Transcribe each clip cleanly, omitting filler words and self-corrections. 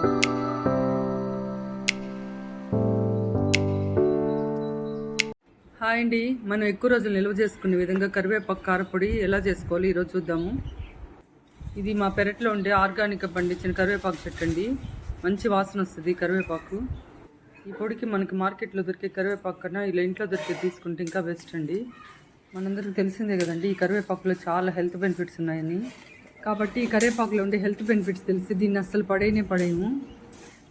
Hi అండి, మనం ఎక్కువ రోజులు నిల్వ చేసుకునే విధంగా కరివేపాకు కారపొడి ఎలా చేసుకోవాలి ఈరోజు చూద్దాము. ఇది మా పెరట్లో ఉండే ఆర్గానిక్గా పండించిన కరివేపాకు చెట్టు అండి. మంచి వాసన వస్తుంది కరివేపాకు. ఈ పొడికి మనకి మార్కెట్లో దొరికే కరివేపాకు కన్నా ఇలా ఇంట్లో దొరికే తీసుకుంటే ఇంకా బెస్ట్ అండి. మనందరికీ తెలిసిందే కదండి, ఈ కరివేపాకులో చాలా హెల్త్ బెనిఫిట్స్ ఉన్నాయని. కాబట్టి ఈ కరివేపాకులో ఉండే హెల్త్ బెనిఫిట్స్ తెలిసి దీన్ని అస్సలు పడేయము.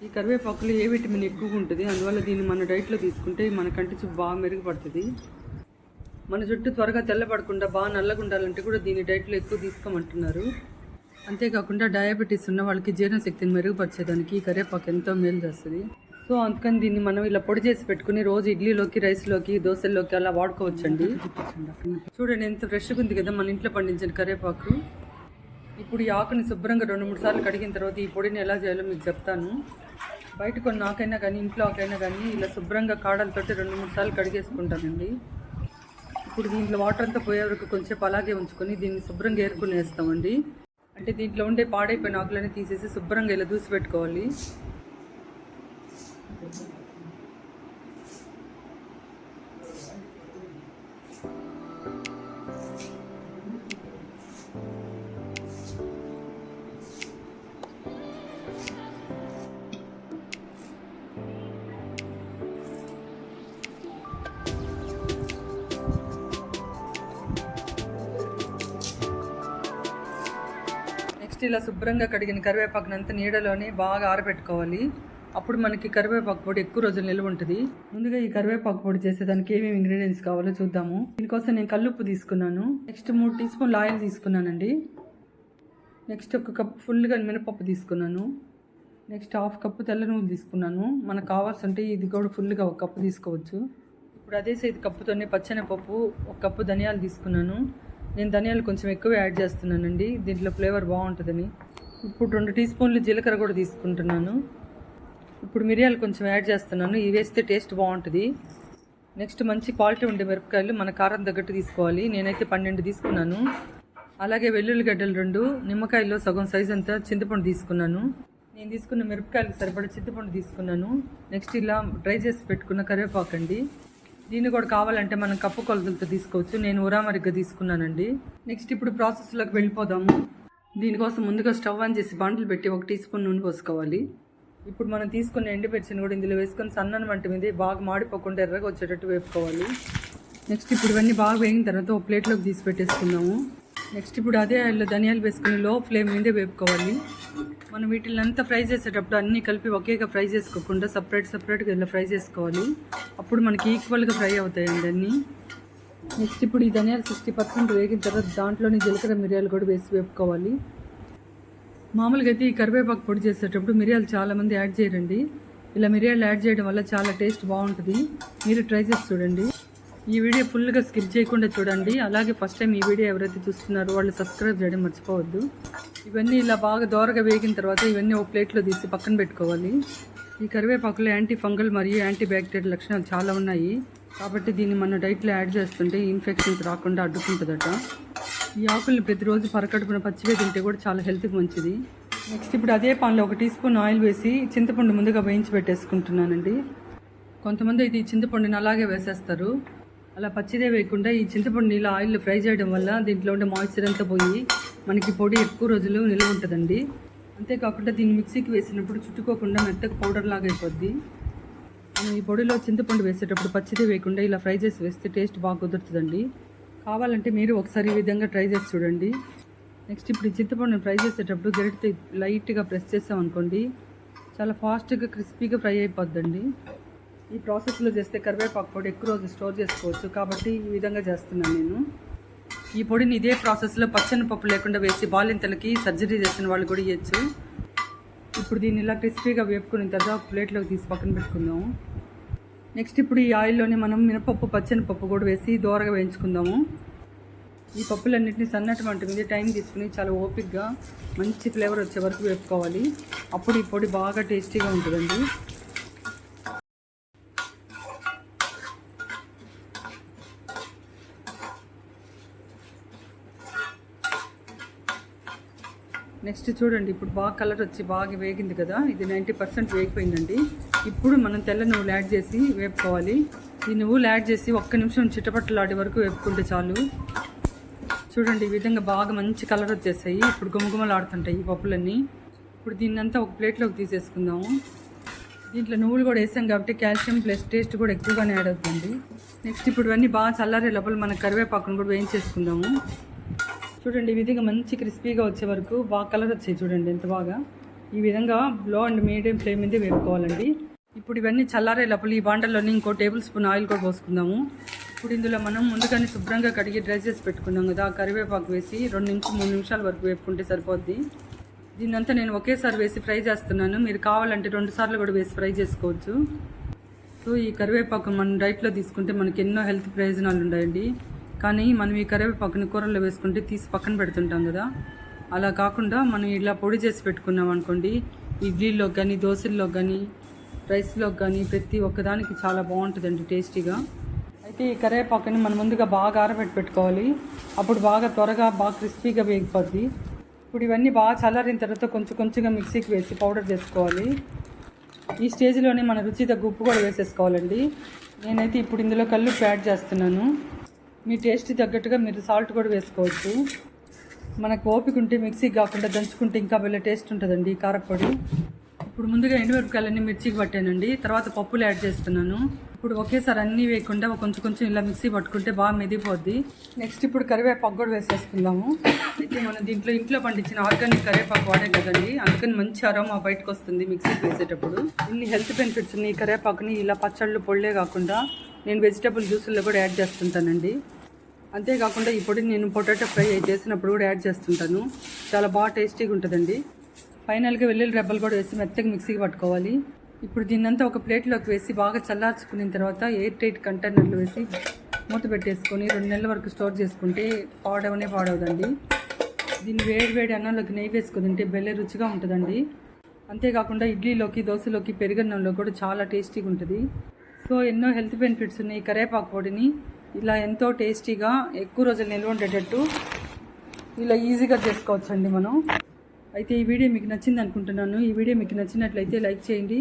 ఈ కరివేపాకులో ఏ విటమిన్ ఎక్కువగా ఉంటుంది, అందువల్ల దీన్ని మన డైట్లో తీసుకుంటే మన కంటి చూపు బాగా మెరుగుపడుతుంది. మన జుట్టు త్వరగా తెల్లబడకుండా బాగా నల్లగా ఉండాలంటే కూడా దీన్ని డైట్లో ఎక్కువ తీసుకోమంటున్నారు. అంతేకాకుండా డయాబెటీస్ ఉన్న వాళ్ళకి జీర్ణశక్తిని మెరుగుపరిచేదానికి ఈ కరివేపాకు ఎంతో మేలు చేస్తుంది. సో అందుకని దీన్ని మనం ఇలా పొడి చేసి పెట్టుకుని రోజు ఇడ్లీలోకి, రైస్లోకి, దోశల్లోకి అలా వాడుకోవచ్చండి. చూడండి ఎంత ఫ్రెష్గా ఉంది కదా మన ఇంట్లో పండించిన కరివేపాకు. ఇప్పుడు ఈ ఆకుని శుభ్రంగా 2-3 సార్లు కడిగిన తర్వాత ఈ పొడిని ఎలా చేయాలో మీకు చెప్తాను. బయట కొన్ని ఆకైనా కానీ ఇంట్లో ఆకైనా కానీ ఇలా శుభ్రంగా కాడలతో 2-3 సార్లు కడిగేసుకుంటానండి. ఇప్పుడు దీంట్లో వాటర్ అంతా పోయే వరకు కొంచెం అలాగే ఉంచుకొని దీన్ని శుభ్రంగా ఏరుకుని వేస్తామండి. అంటే దీంట్లో ఉండే పాడైపోయిన ఆకులని తీసేసి శుభ్రంగా ఇలా దూసి పెట్టుకోవాలి. ఇలా శుభ్రంగా కడిగిన కరివేపాకునంతా నీడలోనే బాగా ఆరబెట్టుకోవాలి. అప్పుడు మనకి కరివేపాకు పొడి ఎక్కువ రోజులు నిల్వ ఉంటుంది. ముందుగా ఈ కరివేపాకు పొడి చేసేదానికి ఏమేమి ఇంగ్రీడియంట్స్ కావాలో చూద్దాము. దీనికోసం నేను కల్లుప్పు తీసుకున్నాను. నెక్స్ట్ 3 టీ స్పూన్లు ఆయిల్ తీసుకున్నానండి. నెక్స్ట్ 1 కప్ ఫుల్గా మినపప్పు తీసుకున్నాను. నెక్స్ట్ 1/2 కప్పు తెల్ల నువ్వులు తీసుకున్నాను. మనకు కావాల్సింటే ఇది కూడా ఫుల్గా 1 కప్పు తీసుకోవచ్చు. ఇప్పుడు అదే సైజు కప్పుతోనే పచ్చెనపప్పు 1 కప్పు ధనియాలు తీసుకున్నాను. నేను ధనియాలు కొంచెం ఎక్కువ యాడ్ చేస్తున్నానండి, దీంట్లో ఫ్లేవర్ బాగుంటుందని. ఇప్పుడు 2 టీ స్పూన్లు జీలకర్ర కూడా తీసుకుంటున్నాను. ఇప్పుడు మిరియాలు కొంచెం యాడ్ చేస్తున్నాను, ఇవి వేస్తే టేస్ట్ బాగుంటుంది. నెక్స్ట్ మంచి క్వాలిటీ ఉండే మిరపకాయలు మన కారం తగ్గట్టు తీసుకోవాలి. నేనైతే 12 తీసుకున్నాను. అలాగే వెల్లుల్లిగడ్డలు 2, నిమ్మకాయల్లో సగం సైజ్ అంతా చింతపండు తీసుకున్నాను. నేను తీసుకున్న మిరపకాయలకు సరిపడా చింతపండు తీసుకున్నాను. నెక్స్ట్ ఇలా డ్రై చేసి పెట్టుకున్న కరివేపాకు అండి. దీన్ని కూడా కావాలంటే మనం కప్పు కొలతలతో తీసుకోవచ్చు. నేను ఉరామరిగ్గా తీసుకున్నానండి. నెక్స్ట్ ఇప్పుడు ప్రాసెస్లోకి వెళ్ళిపోదాము. దీనికోసం ముందుగా స్టవ్ ఆన్ చేసి బాండ్లు పెట్టి 1 టీ స్పూన్ నూనె పోసుకోవాలి. ఇప్పుడు మనం తీసుకున్న ఎండుమిర్చిని కూడా ఇందులో వేసుకొని సన్నని మంట మీద బాగా మాడిపోకుండా ఎర్రగా వచ్చేటట్టు వేపుకోవాలి. నెక్స్ట్ ఇప్పుడు ఇవన్నీ బాగా వేగిన తర్వాత ఒక ప్లేట్లోకి తీసి పెట్టేసుకుందాము. నెక్స్ట్ ఇప్పుడు అదే ఆయిల్లో ధనియాలు వేసుకుని లో ఫ్లేమ్ మీదే వేపుకోవాలి. మనం వీటిని అంతా ఫ్రై చేసేటప్పుడు అన్నీ కలిపి ఒకేగా ఫ్రై చేసుకోకుండా సపరేట్గా ఇలా ఫ్రై చేసుకోవాలి. అప్పుడు మనకి ఈక్వల్గా ఫ్రై అవుతాయండి అన్నీ. నెక్స్ట్ ఇప్పుడు ఈ ధనియాలు 60% వేగిన తర్వాత దాంట్లోని జీలకర్ర, మిరియాలు కూడా వేసి వేపుకోవాలి. మామూలుగా అయితే ఈ కరివేపాకు పొడి చేసేటప్పుడు మిరియాలు చాలామంది యాడ్ చేయరండి. ఇలా మిరియాలు యాడ్ చేయడం వల్ల చాలా టేస్ట్ బాగుంటుంది. మీరు ట్రై చేసి చూడండి. ఈ వీడియో ఫుల్గా స్కిప్ చేయకుండా చూడండి. అలాగే ఫస్ట్ టైం ఈ వీడియో ఎవరైతే చూస్తున్నారో వాళ్ళు సబ్స్క్రైబ్ చేయడం మర్చిపోవద్దు. ఇవన్నీ ఇలా బాగా దోరగా వేగిన తర్వాత ఇవన్నీ ఒక ప్లేట్లో తీసి పక్కన పెట్టుకోవాలి. ఈ కరివేపాకులో యాంటీ ఫంగల్ మరియు యాంటీ బ్యాక్టీరియల్ లక్షణాలు చాలా ఉన్నాయి. కాబట్టి దీన్ని మన డైట్లో యాడ్ చేస్తుంటే ఇన్ఫెక్షన్స్ రాకుండా అడ్డుకుంటుందట. ఈ ఆకుల్ని ప్రతిరోజు పరకడుపున పచ్చివే తింటే కూడా చాలా హెల్త్కి మంచిది. నెక్స్ట్ ఇప్పుడు అదే పాన్లో 1 టీ స్పూన్ ఆయిల్ వేసి చింతపండు ముందుగా వేయించి పెట్టేసుకుంటున్నానండి. కొంతమంది అయితే ఈ చింతపండుని అలాగే వేసేస్తారు. అలా పచ్చిదే వేయకుండా ఈ చింతపండు నీళ్ళు ఆయిల్లో ఫ్రై చేయడం వల్ల దీంట్లో ఉండే మాయిశ్చర్ అంతా పోయి మనకి పొడి ఎక్కువ రోజులు నిల్వ ఉంటుందండి. అంతేకాకుండా దీన్ని మిక్సీకి వేసినప్పుడు చుట్టుకోకుండా మెత్తగా పౌడర్ లాగా అయిపోద్ది. మనం ఈ పొడిలో చింతపండు వేసేటప్పుడు పచ్చిదే వేయకుండా ఇలా ఫ్రై చేసి వేస్తే టేస్ట్ బాగా కుదురుతుందండి. కావాలంటే మీరు ఒకసారి ఈ విధంగా ట్రై చేసి చూడండి. నెక్స్ట్ ఇప్పుడు ఈ చింతపండుని ఫ్రై చేసేటప్పుడు గరిటెతో లైట్గా ప్రెస్ చేసామనుకోండి, చాలా ఫాస్ట్గా క్రిస్పీగా ఫ్రై అయిపోద్దండి. ఈ ప్రాసెస్లో చేస్తే కరివేపాకు పొడి ఎక్కువ రోజు స్టోర్ చేసుకోవచ్చు. కాబట్టి ఈ విధంగా చేస్తున్నాను నేను. ఈ పొడిని ఇదే ప్రాసెస్లో పప్పు లేకుండా వేసి బాలింతలకి సర్జరీ చేసిన వాళ్ళు కూడా ఇవ్వచ్చు. ఇప్పుడు దీన్ని ఇలా క్రిస్పీగా వేపుకున్న తర్వాత ప్లేట్లోకి తీసి పక్కన పెట్టుకుందాము. నెక్స్ట్ ఇప్పుడు ఈ ఆయిల్లోనే మనం మినపప్పు, పప్పు కూడా వేసి దోరగా వేయించుకుందాము. ఈ పప్పులన్నింటినీ సన్నటి మంట మీద టైం తీసుకుని చాలా ఓపిక్గా మంచి ఫ్లేవర్ వచ్చే వరకు వేపుకోవాలి. అప్పుడు ఈ పొడి బాగా టేస్టీగా ఉంటుందండి. నెక్స్ట్ చూడండి, ఇప్పుడు బాగా కలర్ వచ్చి బాగా వేగింది కదా, ఇది 90% వేగిపోయిందండి. ఇప్పుడు మనం తెల్ల నువ్వులు యాడ్ చేసి వేపుకోవాలి. ఈ నువ్వులు యాడ్ చేసి ఒక్క నిమిషం చిటపట్టలాడే వరకు వేపుకుంటే చాలు. చూడండి, ఈ విధంగా బాగా మంచి కలర్ వచ్చేసాయి. ఇప్పుడు గుమగుమలాడుతుంటాయి ఈ పప్పులన్నీ. ఇప్పుడు దీన్నంతా ఒక ప్లేట్లోకి తీసేసుకుందాము. దీంట్లో నువ్వులు కూడా వేసాం కాబట్టి కాల్షియం ప్లస్ టేస్ట్ కూడా ఎక్కువగానే యాడ్ అవుతుంది. నెక్స్ట్ ఇప్పుడు ఇవన్నీ బాగా చల్లారే లోపల మన కరివేపాకును కూడా వేయించేసుకుందాము. చూడండి, ఈ విధంగా మంచి క్రిస్పీగా వచ్చే వరకు బాగా కలర్ వచ్చాయి. చూడండి ఎంత బాగా. ఈ విధంగా లో అండ్ మీడియం ఫ్లేమ్ మీద వేపుకోవాలండి. ఇప్పుడు ఇవన్నీ చల్లారే లోపల ఈ బాండల్లోని ఇంకో టేబుల్ స్పూన్ ఆయిల్ కూడా పోసుకుందాము. ఇప్పుడు ఇందులో మనం ముందుగానే శుభ్రంగా కడిగి డ్రై చేసి పెట్టుకున్నాం కదా, ఆ కరివేపాకు వేసి 2-3 నిమిషాల వరకు వేపుకుంటే సరిపోద్ది. దీన్నంతా నేను ఒకేసారి వేసి ఫ్రై చేస్తున్నాను. మీరు కావాలంటే 2 సార్లు కూడా వేసి ఫ్రై చేసుకోవచ్చు. సో ఈ కరివేపాకు మనం డైట్లో తీసుకుంటే మనకి ఎన్నో హెల్త్ ప్రయోజనాలు ఉన్నాయండి. కానీ మనం ఈ కరివేపాకుని కూరల్లో వేసుకుంటే తీసి పక్కన పెడుతుంటాం కదా, అలా కాకుండా మనం ఇలా పొడి చేసి పెట్టుకున్నాం అనుకోండి, ఇడ్లీలోకి కానీ దోశల్లోకి కానీ రైస్లోకి కానీ ప్రతి ఒక్కదానికి చాలా బాగుంటుందండి టేస్టీగా. అయితే ఈ కరివేపాకుని మనం ముందుగా బాగా ఆరబెట్టి పెట్టుకోవాలి. అప్పుడు బాగా త్వరగా బాగా క్రిస్పీగా వేగిపోద్ది. ఇప్పుడు ఇవన్నీ బాగా చల్లారిన తర్వాత కొంచెం కొంచెంగా మిక్సీకి వేసి పౌడర్ చేసుకోవాలి. ఈ స్టేజ్లోనే మన రుచి తగ్గ ఉప్పు కూడా వేసేసుకోవాలండి. నేనైతే ఇప్పుడు ఇందులో కల్లుప్పు యాడ్ చేస్తున్నాను. మీ టేస్ట్ తగ్గట్టుగా మీరు సాల్ట్ కూడా వేసుకోవచ్చు. మనకు ఓపిక ఉంటే మిక్సీకి కాకుండా దంచుకుంటే ఇంకా భలే టేస్ట్ ఉంటుందండి కారపొడి. ఇప్పుడు ముందుగా ఎండుమిరపకాయలన్నీ మిర్చికి పట్టానండి. తర్వాత పప్పులు యాడ్ చేస్తున్నాను. ఇప్పుడు ఒకేసారి అన్నీ వేయకుండా కొంచెం కొంచెం ఇలా మిక్సీ పట్టుకుంటే బాగా మెదిగిపోద్ది. నెక్స్ట్ ఇప్పుడు కరివేపాకు కూడా వేసేసుకుందాము. అయితే మనం దీంట్లో ఇంట్లో పండించిన ఆర్గానిక్ కరివేపాకు వాడే కదండి, అందుకని మంచి అరోమా బయటకు వస్తుంది మిక్సీకి వేసేటప్పుడు. ఇన్ని హెల్త్ బెనిఫిట్స్ ఉన్నాయి. ఈ కరివేపాకుని ఇలా పచ్చళ్ళు పొళ్ళే కాకుండా నేను వెజిటబుల్ జ్యూసుల్లో కూడా యాడ్ చేస్తుంటానండి. అంతేకాకుండా ఈ పొడిని నేను పొటాటో ఫ్రై చేసినప్పుడు కూడా యాడ్ చేస్తుంటాను. చాలా బాగా టేస్టీగా ఉంటుందండి. ఫైనల్గా వెల్లుల్లి రెబ్బలు కూడా వేసి మెత్తగా మిక్సీకి పట్టుకోవాలి. ఇప్పుడు దీన్నంతా ఒక ప్లేట్లోకి వేసి బాగా చల్లార్చుకున్న తర్వాత ఎయిర్ టైట్ కంటైనర్లు వేసి మూత పెట్టేసుకొని 2 నెలల వరకు స్టోర్ చేసుకుంటే పాడవదండి. దీన్ని వేడి అన్నంలోకి నెయ్యి వేసుకుని తింటే భలే రుచిగా ఉంటుందండి. అంతేకాకుండా ఇడ్లీలోకి దోశలోకి పెరుగన్నంలో కూడా చాలా టేస్టీగా ఉంటుంది. సో ఎన్నో హెల్త్ బెనిఫిట్స్ ఉన్నాయి. కరివేపాకు పొడిని ఇలా ఎంతో టేస్టీగా ఎక్కువ రోజులు నిల్వ ఉండేటట్టు ఇలా ఈజీగా చేసుకోవచ్చండి మనం. అయితే ఈ వీడియో మీకు నచ్చింది అనుకుంటున్నాను. ఈ వీడియో మీకు నచ్చినట్లయితే లైక్ చేయండి,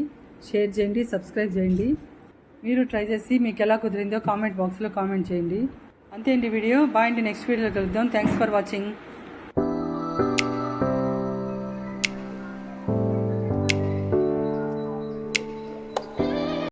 షేర్ చేయండి, సబ్స్క్రైబ్ చేయండి. మీరు ట్రై చేసి మీకు ఎలా కుదిరిందో కామెంట్ బాక్స్లో కామెంట్ చేయండి. అంతే అండి వీడియో. బాయ్ అండి. నెక్స్ట్ వీడియోలో కలుద్దాం. Thanks for watching.